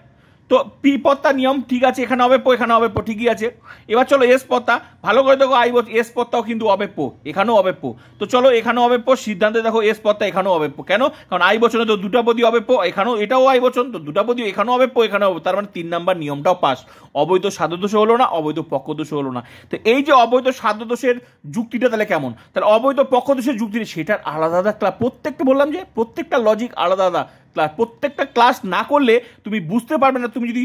তো পি পদটা নিয়ম ঠিক আছে, এখানে অব্যাপ্য এখানে অব্যাপ্য, ঠিকই আছে। এবার চলো এস পদটা ভালো করে দেখো, এস পদটাও কিন্তু অব্যাপ্য, এখানেও অব্যাপ্য। তো চলো এখানেও অব্যাপ্য, সিদ্ধান্তে দেখো এস পদটা এখানেও অব্যাপ্য। কেন? কারণ আই বচনে তো দুটা পদই অব্যাপ্য, এখানেও এটাও আই বচন, তো দুটা পদই এখানেও অব্যাপ্য এখানেও, তার মানে 3 নাম্বার নিয়মটাও পাস। অবৈধ সাধ্য দোষ হলো না, অবৈধ পক্ষ দোষ হলো না। তো এই যে অবৈধ সাধ্য দোষের যুক্তিটা তাহলে কেমন? তাহলে অবৈধ পক্ষ দোষের যুক্তি সেটার আলাদা আলাদা ক্লাস, প্রত্যেকটা বললাম যে প্রত্যেকটা লজিক আলাদা আলাদা ক্লাস, প্রত্যেকটা ক্লাস না করলে তুমি বুঝতে পারবে না। তুমি যদি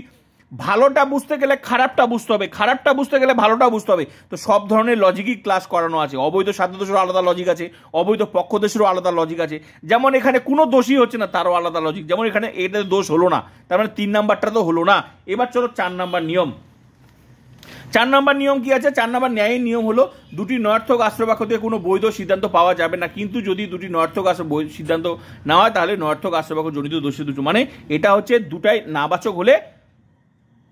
ভালোটা বুঝতে গেলে খারাপটা বুঝতে হবে, খারাপটা বুঝতে গেলে ভালোটা বুঝতে হবে। তো সব ধরনের লজিকই ক্লাস করানো আছে। অবৈধ সাধ্য দোষেরও আলাদা লজিক আছে, অবৈধ পক্ষ দোষেরও আলাদা লজিক আছে। যেমন এখানে কোনো দোষই হচ্ছে না তারও আলাদা লজিক, যেমন এখানে এটা দোষ হলো না, তার মানে 3 নাম্বারটা তো হলো না। এবার চলো 4 নাম্বার নিয়ম। 4 নাম্বার নিয়ম কি আছে? 4 নাম্বার ন্যায়ের নিয়ম হলো দুটি নয়ার্থক আশ্রয় বাক্য থেকে কোনো বৈধ সিদ্ধান্ত পাওয়া যাবে না, কিন্তু যদি দুটি নয়ার্থক সিদ্ধান্ত না হয় তাহলে নয়ার্থক আশ্রয় বাক্য জনিত দোষে দুটো, মানে এটা হচ্ছে দুটাই নাবাচক হলে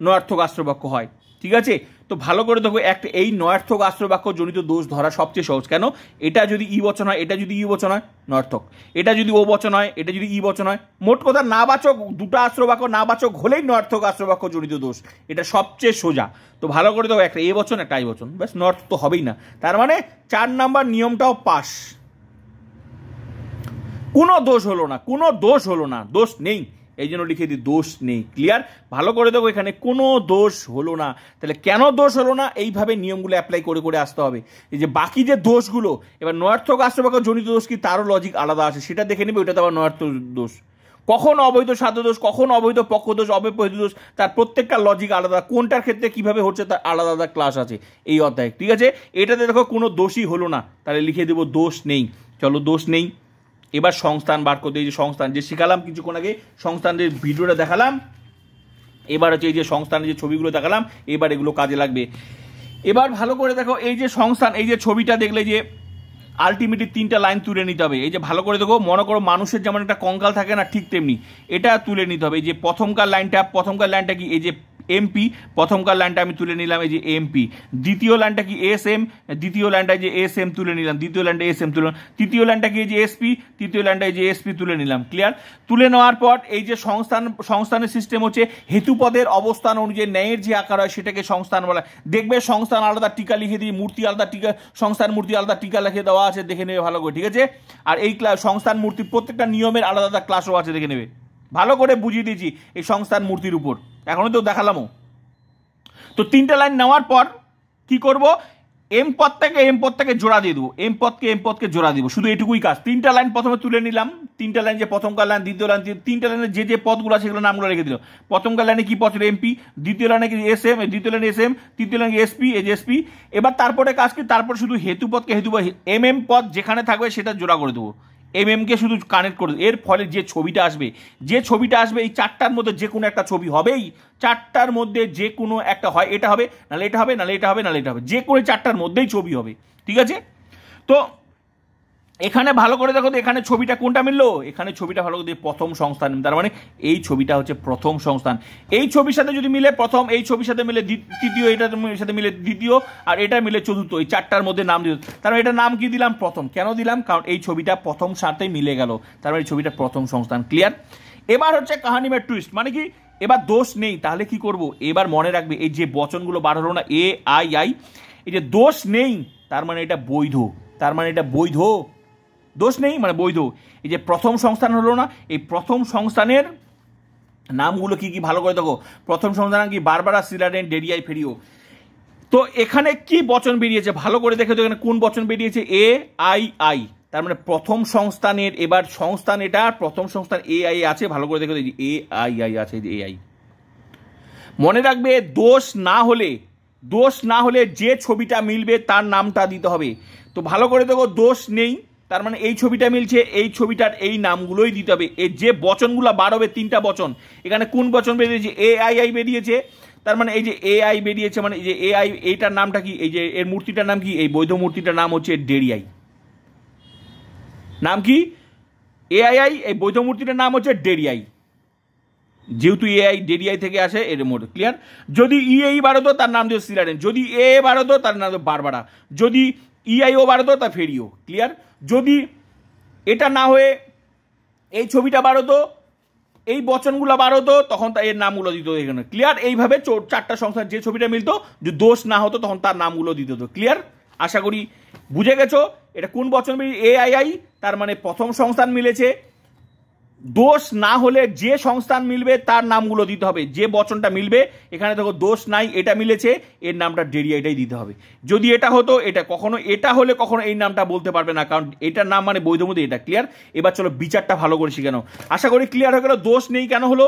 নয়ার্থক আশ্রয় বাক্য হয়। ঠিক আছে? তো ভালো করে দেখো, একটা এই নয়ার্থক আশ্রয় বাক্য জনিত দোষ ধরা সবচেয়ে সহজ। কেন? এটা যদি ই বচন হয়, এটা যদি ই বচন হয় নয়ার্থক, এটা যদি ও বচন হয়, এটা যদি ই বচন হয়, মোট কথা নাবাচক দুটো আশ্রয় বাক্য নাবাচক হলেই নয়ার্থক আশ্রয় বাক্য জনিত দোষ, এটা সবচেয়ে সোজা। তো ভালো করে দেখো, একটা এ বচন একটা আই বচন, ব্যাস নয়ার্থক তো হবেই না। তার মানে 4 নাম্বার নিয়মটাও পাস, কোনো দোষ হলো না, কোনো দোষ হলো না, দোষ নেই, এই জন্য লিখে দিই দোষ নেই। ক্লিয়ার? ভালো করে দেখো, এখানে কোনো দোষ হলো না। তাহলে কেন দোষ হলো না? এইভাবে নিয়মগুলো অ্যাপ্লাই করে করে আসতে হবে। এই যে বাকি যে দোষগুলো, এবার নয়ার্থক আশ্রয় বাক্য জনিত দোষ কি তারও লজিক আলাদা আছে, সেটা দেখে নেবে। ওইটা তো আবার নয়ার্থক দোষ, কখন অবৈধ সাধ্য দোষ, কখন অবৈধ পক্ষ দোষ, অব্যাপ্য হেতু দোষ, তার প্রত্যেকটা লজিক আলাদা, কোনটার ক্ষেত্রে কিভাবে হচ্ছে তার আলাদা আলাদা ক্লাস আছে এই অধ্যায়ে। ঠিক আছে? এটাতে দেখো কোনো দোষই হলো না, তাহলে লিখে দেবো দোষ নেই। চলো দোষ নেই। এবার সংস্থান বার করতে, এই যে সংস্থান যে শিখালাম কিছুক্ষণ আগে, সংস্থানের ভিডিওটা দেখালাম, এবার হচ্ছে এই যে সংস্থানের যে ছবিগুলো দেখালাম, এবার এগুলো কাজে লাগবে। এবার ভালো করে দেখো, এই যে সংস্থান, এই যে ছবিটা দেখলে যে আলটিমেটলি 3টা লাইন তুলে নিতে হবে। এই যে ভালো করে দেখো, মনে করো মানুষের যেমন একটা কঙ্কাল থাকে না, ঠিক তেমনি এটা তুলে নিতে হবে। এই যে প্রথমকার লাইনটা কি? এই যে এমপি, প্রথমকার লাইনটা আমি তুলে নিলাম এই যে এমপি, দ্বিতীয় লাইনটা কি এস এম, দ্বিতীয় লাইনটা যে এস এম তুলে নিলাম, দ্বিতীয় লাইনটা এস এম তুলে, তৃতীয় লাইনটা কি এই যে এসপি, তৃতীয় লাইনটা এই যে এসপি তুলে নিলাম। ক্লিয়ার? তুলে নেওয়ার পর এই যে সংস্থানের সিস্টেম হচ্ছে হেতুপদের অবস্থান অনুযায়ী ন্যায়ের যে আকার হয় সেটাকে সংস্থান বলা। দেখবে সংস্থান আলাদা টিকা লিখে দিই, মূর্তি আলাদা টিকা, সংস্থান মূর্তি আলাদা টিকা লিখে দেওয়া আছে, দেখে নেবে ভালো করে। ঠিক আছে? আর এই সংস্থান মূর্তির প্রত্যেকটা নিয়মের আলাদা আলাদা ক্লাসও আছে, দেখে নেবে। ভালো করে বুঝিয়ে দিয়েছি এই সংস্থান মূর্তির উপর, এখনো তো দেখালামও। তো তিনটা লাইন নেওয়ার পর কি করব, এম পদটাকে জোড়া দিয়ে দেবো, এম পদকে জোড়া দিব, শুধু এটুকুই কাজ। তিনটা লাইন প্রথমে তুলে নিলাম, তিনটা লাইন যে প্রথমকার লাইন, দ্বিতীয় লাইন, তিনটা লাইনে যে পদগুলো আছে সেগুলো নামগুলো রেখে দিল। প্রথমকার লাইনে কি পদ ছিল? এমপি, দ্বিতীয় লাইনে কি এস এম, দ্বিতীয় লাইনে এস এম, তৃতীয় লাইনে এসপি, এই যে এসপি। এবার তারপরে কাজ কি, তারপর শুধু হেতুপদকে এম পদ যেখানে থাকবে সেটা জোড়া করে দেবো, কে শুধু কানেক্ট করে দেবো। এর ফলে যে ছবিটা আসবে এই চারটার মধ্যে যে কোনো একটা ছবি হবেই, চারটার মধ্যে যে কোনো একটা হয়, এটা হবে, নাহলে এটা হবে, নাহলে এটা হবে, নাহলে এটা হবে, যে কোনো চারটার মধ্যেই ছবি হবে। ঠিক আছে? তো এখানে ভালো করে দেখো তো এখানে ছবিটা কোনটা মিললো, এখানে ছবিটা ভালো করে প্রথম সংস্থান, তার মানে এই ছবিটা হচ্ছে প্রথম সংস্থান। এই ছবির সাথে যদি মিলে প্রথম, এই ছবির সাথে মিলে তৃতীয়, এটার সাথে মিলে দ্বিতীয়, আর এটা মিলে চতুর্থ, এই চারটার মধ্যে নাম দিল। তার মানে এটা নাম কি দিলাম? প্রথম। কেন দিলাম? কারণ এই ছবিটা প্রথম সাথে মিলে গেল, তার মানে এই ছবিটা প্রথম সংস্থান। ক্লিয়ার? এবার হচ্ছে কাহানি মে টুইস্ট, মানে কি এবার দোষ নেই, তাহলে কি করব, এবার মনে রাখবে এই যে বচনগুলো বার হলো না, এ আই আই, এই যে দোষ নেই তার মানে এটা বৈধ, তার মানে এটা বৈধ, দোষ নেই মানে বৈধ। এই যে প্রথম সংস্থান হলো না, এই প্রথম সংস্থানের নামগুলো কি কি ভালো করে দেখো। প্রথম সংস্থান কি? বারবারা, সিলাডেন, ডেরিয়াই, ফেরিও। তো এখানে কি বচন বেরিয়েছে ভালো করে দেখে তো, এখানে কোন বচন বেরিয়েছে? এ আই আই, তার মানে প্রথম সংস্থানের, এবার সংস্থান এটা, প্রথম সংস্থান এ আই আছে, ভালো করে দেখো এ আই আই আছে, এ আই। মনে রাখবে দোষ না হলে যে ছবিটা মিলবে তার নামটা দিতে হবে। তো ভালো করে দেখো, দোষ নেই তার মানে এই ছবিটা মিলছে, এই ছবিটার এই নামগুলোই দিতে হবে। এই যে বচনগুলো বার হবে, তিনটা বচন, এখানে কোন বচন বেরিয়েছে? এ আই আই বেরিয়েছে, তার মানে এই যে এ আই বেরিয়েছে, মানে এই যে এ আই, এইটার নামটা কি? এই যে এর মূর্তিটার নাম কি? এই বৈধ মূর্তিটার নাম হচ্ছে ডেরিয়াই। নাম কি? এ আই আই, এই বৈধ মূর্তিটার নাম হচ্ছে ডেরিয়াই, যেহেতু এ আই ডেরিয়াই থেকে আসে এর মোড। ক্লিয়ার? যদি ই এই বারোতো তার নাম দিও সিলাডেন, যদি এ বারোতো তার নাম দিও বারবারা, যদি ইআইও বারোতো তা ফেরিও। ক্লিয়ার? যদি এটা না হয়ে এই ছবিটা বারোতো, এই বচনগুলো বারোতো, তখন এর নামগুলো দিত এখানে। ক্লিয়ার? এইভাবে চারটা সংস্থান যে ছবিটা মিলতো, যদি দোষ না হতো তখন তার নামগুলো দিত। তো ক্লিয়ার? আশা করি বুঝে গেছো এটা কোন বচন মিলে। এ আই আই, তার মানে প্রথম সংস্থান মিলেছে। দোষ না হলে যে সংস্থান মিলবে তার নামগুলো দিতে হবে, যে বচনটা মিলবে। এখানে দেখো দোষ নাই, এটা মিলেছে, এর নামটা ডেরিয়াইটাই দিতে হবে। যদি এটা হতো, এটা কখনো, এটা হলে কখনো এই নামটা বলতে পারবে না, কারণ এটার নাম মানে বৈধ মধ্যে এটা। ক্লিয়ার? এবার চলো বিচারটা ভালো করে শিখে নাও। আশা করি ক্লিয়ার হয়ে গেল দোষ নেই কেন হলো,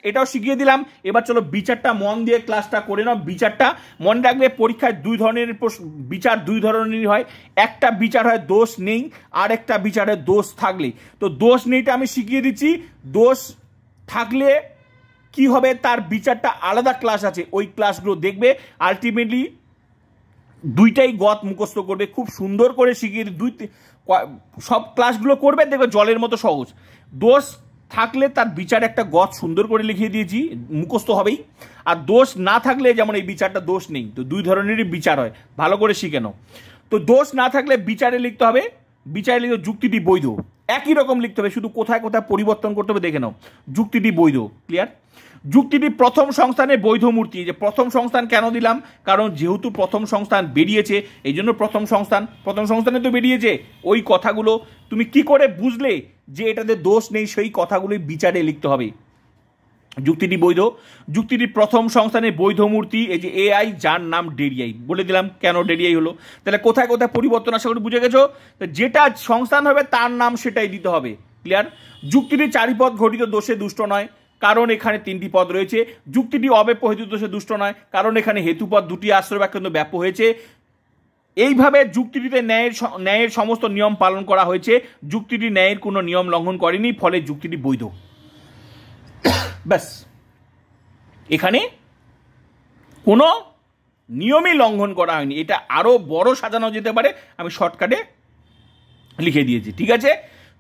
এটাও শিখিয়ে দিলাম। এবার চলো বিচারটা মন দিয়ে ক্লাসটা করে নাও। বিচারটা মনে রাখবে, পরীক্ষায় বিচার দুই ধরনেরই হয়। একটা বিচার হয় দোষ নেই, আর একটা বিচার হয় দোষ থাকলে। তো দোষ নেইটা আমি শিখিয়ে দিচ্ছি, দোষ থাকলে কি হবে তার বিচারটা আলাদা ক্লাস আছে, ওই ক্লাসগুলো দেখবে। আলটিমেটলি দুইটাই গত মুখস্থ করবে, খুব সুন্দর করে শিখিয়ে সব ক্লাসগুলো করবে, দেখবে জলের মতো সহজ। দোষ থাকলে তার বিচার একটা গত সুন্দর করে লিখিয়ে দিয়েছি, মুখস্থ হবেই। আর দোষ না থাকলে, যেমন এই বিচারটা দোষ নেই, তো দুই ধরনেরই বিচার হয়, ভালো করে শিখে নাও। তো দোষ না থাকলে বিচারে লিখতে হবে, বিচারে লিখতে যুক্তিটি বৈধ, একই রকম লিখতে হবে, শুধু কোথায় কোথায় পরিবর্তন করতে হবে দেখে নাও। যুক্তিটি বৈধ। ক্লিয়ার? যুক্তিটি প্রথম সংস্থানে বৈধ মূর্তি। যে প্রথম সংস্থান কেন দিলাম, কারণ যেহেতু প্রথম সংস্থান বেরিয়েছে এই জন্য প্রথম সংস্থানে তো বেরিয়েছে। ওই কথাগুলো তুমি কি করে বুঝলে যে এটাতে দোষ নেই, সেই কথাগুলোই বিচারে লিখতে হবে। যুক্তিটি বৈধ, যুক্তিটি প্রথম সংস্থানে বৈধ মূর্তি, এই যে এআই, যার নাম ডেরিয়াই। বলে দিলাম কেন ডেরিয়াই হলো। তাহলে কোথায় কোথায় পরিবর্তন, আশা করি বুঝে গেছো। যেটা সংস্থান হবে তার নাম সেটাই দিতে হবে। ক্লিয়ার? যুক্তিটি চারিপদ ঘটিত দোষে দুষ্ট নয়, কারণ এখানে তিনটি পদ রয়েছে। যুক্তিটি অব্যপহিত দোষে দুষ্ট নয়, কারণ এখানে হেতুপদ দুটি, আশ্রয় বাক্য ব্যাপ্য হয়েছে। এইভাবে যুক্তিটিতে ন্যায়ের সমস্ত নিয়ম পালন করা হয়েছে। যুক্তিটি ন্যায়ের কোনো নিয়ম লঙ্ঘন করেনি, ফলে যুক্তিটি বৈধ। ব্যাস, এখানে কোনো নিয়মই লঙ্ঘন করা হয়নি। এটা আরো বড় সাজানো যেতে পারে, আমি শর্টকাটে লিখে দিয়েছি। ঠিক আছে?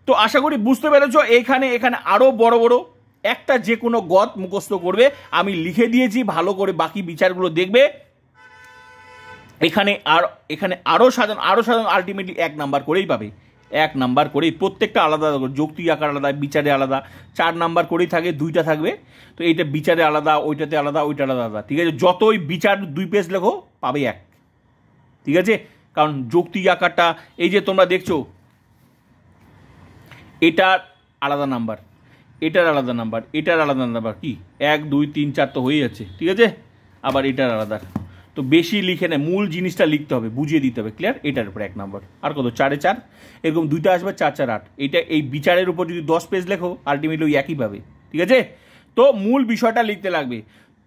তো আশা করি বুঝতে পেরেছো। এখানে আরো বড় বড় একটা যে কোনো গত মুখস্থ করবে, আমি লিখে দিয়েছি, ভালো করে বাকি বিচারগুলো দেখবে। এখানে আরও সাধারণ আলটিমেটলি 1 নাম্বার করেই পাবে, 1 নাম্বার করেই, প্রত্যেকটা আলাদা, যৌক্তিক আকার আলাদা, বিচারে আলাদা, 4 নাম্বার করেই থাকে, 2টা থাকবে। তো এইটা বিচারে আলাদা, ওইটাতে আলাদা, ওইটা আলাদা, ঠিক আছে। যতই বিচার 2 পেজ লেখো পাবে 1, ঠিক আছে। কারণ যৌক্তিক আকারটা এই যে তোমরা দেখছো, এটার আলাদা নাম্বার, এটার আলাদা নাম্বার, এটার আলাদা নাম্বার, কি 1 2 3 4 তো হয়ে যাচ্ছে, ঠিক আছে। আবার এটার আলাদা, তো বেশি লিখে নেয়, মূল জিনিসটা লিখতে হবে, বুঝিয়ে দিতে হবে, ক্লিয়ার। এটার উপর 1 নাম্বার, আর কত 4 এ 4, এরকম 2টা আসবে, 4 4 8। এটা এই বিচারের উপর যদি 10 পেজ লেখো আলটিমেটলি ওই একই পাবে, ঠিক আছে। তো মূল বিষয়টা লিখতে লাগবে,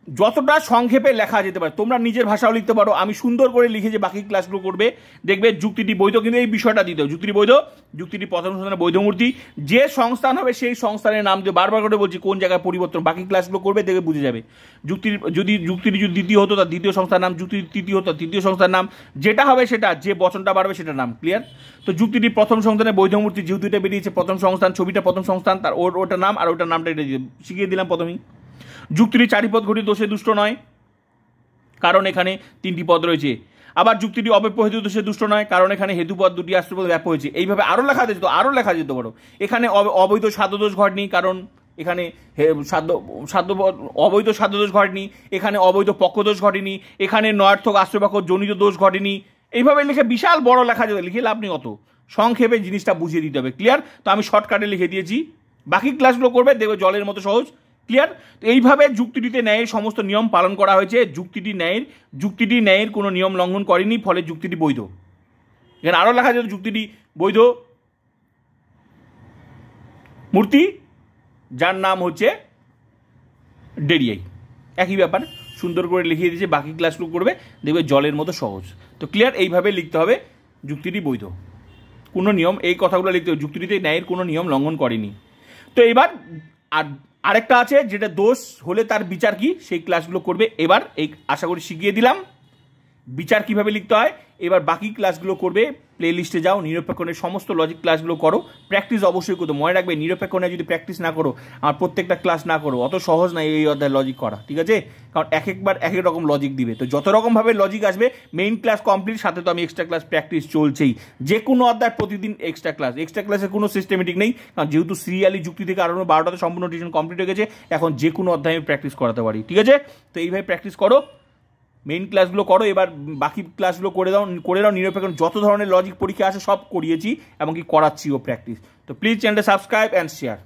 যতটা সংক্ষেপে লেখা যেতে পারে। তোমরা নিজের ভাষাও লিখতে পারো, আমি সুন্দর করে লিখে যে বাকি ক্লাসগুলো করবে, দেখবে যুক্তিটি বৈধ, কিন্তু এই বিষয়টা দিতে হবে, যুক্তিটি বৈধ, যুক্তিটি প্রথম সংস্থানের বৈধমূর্তি, যে সংস্থান হবে সেই সংস্থানের নাম দিয়ে বারবার করে বলছি কোন জায়গায় পরিবর্তন, বাকি ক্লাসগুলো করবে, দেখবে বুঝে যাবে। যুক্তিটি যদি দ্বিতীয় হতো তার দ্বিতীয় সংস্থার নাম, যুক্তিটি তৃতীয় হতো তৃতীয় সংস্থার নাম, যেটা হবে সেটা, যে বচনটা বাড়বে সেটার নাম, ক্লিয়ার। তো যুক্তিটি প্রথম সংস্থানের বৈধমূর্তি, যেহেতু এটা বেরিয়েছে প্রথম সংস্থান, ছবিটা প্রথম সংস্থান, তার ওটার নাম, আর ওটার নামটা এটা শিখিয়ে দিলাম প্রথমেই। যুক্তিটি 4টি পদ ঘটিত দোষে দুষ্ট নয়, কারণ এখানে 3টি পদ রয়েছে। আবার যুক্তিটি অব্যপহিত দোষে দুষ্ট নয়, কারণ এখানে হেতুপদ 2টি আশ্রয়পদ ব্যাপ হয়েছে। এইভাবে আরও লেখা যেত, আরও লেখা যেত পারো। এখানে অবৈধ সাধ্যদোষ ঘটেনি, কারণ এখানে অবৈধ সাধ্যদোষ ঘটেনি, এখানে অবৈধ পক্ষদোষ ঘটেনি, এখানে নয়ার্থক আশ্রয়পক্ষ জনিত দোষ ঘটেনি। এইভাবে লিখে বিশাল বড় লেখা যেত, লিখে লাভ নেই, অত সংক্ষেপে জিনিসটা বুঝিয়ে দিতে হবে, ক্লিয়ার। তো আমি শর্টকাটে লিখে দিয়েছি, বাকি ক্লাসগুলো করবে, দেখবে জলের মতো সহজ, ক্লিয়ার। তো এইভাবে যুক্তিটিতে ন্যায়ের সমস্ত নিয়ম পালন করা হয়েছে। যুক্তিটি ন্যায়ের কোনো নিয়ম লঙ্ঘন করেনি, ফলে যুক্তিটি বৈধ। এখানে আরও লেখা যেত যুক্তিটি বৈধ মূর্তি, যার নাম হচ্ছে ডেরিয়াই, একই ব্যাপার, সুন্দর করে লিখিয়ে দিয়েছে, বাকি ক্লাসগুলো করবে, দেখবে জলের মতো সহজ। তো ক্লিয়ার, এইভাবে লিখতে হবে যুক্তিটি বৈধ, কোনো নিয়ম, এই কথাগুলো লিখতে হবে, যুক্তিটিতে ন্যায়ের কোনো নিয়ম লঙ্ঘন করেনি। তো এবার আরেকটা আছে, যেটা দোষ হলে তার বিচার কি, সেই ক্লাসগুলো করবে। এবার এই আশা করি শিখিয়ে দিলাম বিচার কিভাবে লিখতে হয়। এবার বাকি ক্লাসগুলো করবে, প্লে লিস্টে যাও, নিরপেক্ষণের সমস্ত লজিক ক্লাসগুলো করো, প্র্যাকটিস অবশ্যই করো। মনে রাখবে, নিরপেক্ষণে যদি প্র্যাকটিস না করো আর প্রত্যেকটা ক্লাস না করো, অত সহজ না এই অধ্যায় লজিক করা, ঠিক আছে। কারণ একবার এক এক রকম লজিক দিবে, তো যত রকমভাবে লজিক আসবে, মেইন ক্লাস কমপ্লিট, সাথে তো আমি এক্সট্রা ক্লাস প্র্যাকটিস চলছেই। যে কোনো অধ্যায় প্রতিদিন এক্সট্রা ক্লাসের কোনো সিস্টেমেটিক নেই, কারণ যেহেতু সিরিয়ালি যুক্তি থেকে আরও 12টাতে সম্পূর্ণ টিউশন কমপ্লিট হয়ে গেছে, এখন যে কোনো অধ্যায় আমি প্র্যাকটিস করাতে পারি, ঠিক আছে। তো এইভাবে প্র্যাকটিস করো, মেইন ক্লাসগুলো করো, এবার বাকি ক্লাসগুলো করে দাও। নিরপেক্ষ যত ধরনের লজিক পরীক্ষা আছে সব করিয়েছি, এমনকি করাচ্ছিও প্র্যাকটিস। তো প্লিজ চ্যানেলটা সাবস্ক্রাইব অ্যান্ড শেয়ার।